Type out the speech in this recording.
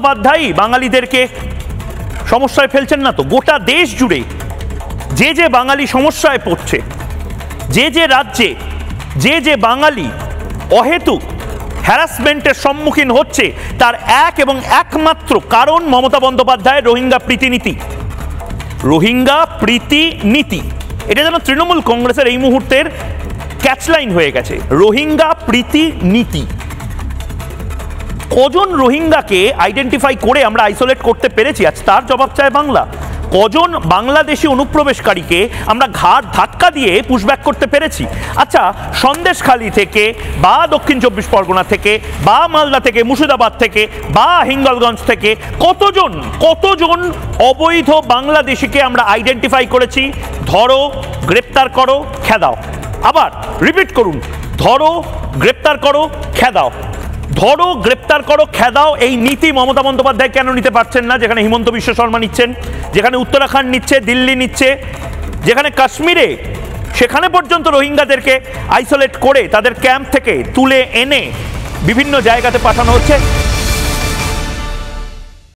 বন্দ্যোপাধ্যায় বাঙালিদেরকে সমস্যায় ফেলছেন না তো? গোটা দেশ জুড়ে যে বাঙালি সমস্যায় পড়ছে, যে রাজ্যে যে বাঙালি অহেতুক হ্যারাসমেন্টের সম্মুখীন হচ্ছে, তার এক এবং একমাত্র কারণ মমতা বন্দ্যোপাধ্যায়ের রোহিঙ্গা প্রীতিনীতি। রোহিঙ্গা প্রীতিনীতি, এটা যেন তৃণমূল কংগ্রেসের এই মুহূর্তের ক্যাচলাইন হয়ে গেছে, রোহিঙ্গা প্রীতিনীতি। কজন রোহিঙ্গাকে আইডেন্টিফাই করে আমরা আইসোলেট করতে পেরেছি আজ, তার জবাব চায় বাংলা। কজন বাংলাদেশি অনুপ্রবেশকারীকে আমরা ঘাট ধাক্কা দিয়ে পুশব্যাক করতে পেরেছি? আচ্ছা, সন্দেশখালী থেকে বা দক্ষিণ চব্বিশ পরগনা থেকে বা মালদা থেকে, মুর্শিদাবাদ থেকে বা হিঙ্গলগঞ্জ থেকে কতজন অবৈধ বাংলাদেশিকে আমরা আইডেন্টিফাই করেছি? ধরো, গ্রেপ্তার করো, খেদাও। আবার রিপিট করুন, ধরো, গ্রেপ্তার করো, খেদাও। ধরো, গ্রেপ্তার করো, খেদাও, এই নীতি মমতা বন্দ্যোপাধ্যায় কেন নিতে পারছেন না? যেখানে হিমন্ত বিশ্ব শর্মা নিচ্ছেন, যেখানে উত্তরাখণ্ড নিচ্ছে, দিল্লি নিচ্ছে, যেখানে কাশ্মীরে সেখানে পর্যন্ত রোহিঙ্গাদেরকে আইসোলেট করে তাদের ক্যাম্প থেকে তুলে এনে বিভিন্ন জায়গাতে পাঠানো হচ্ছে।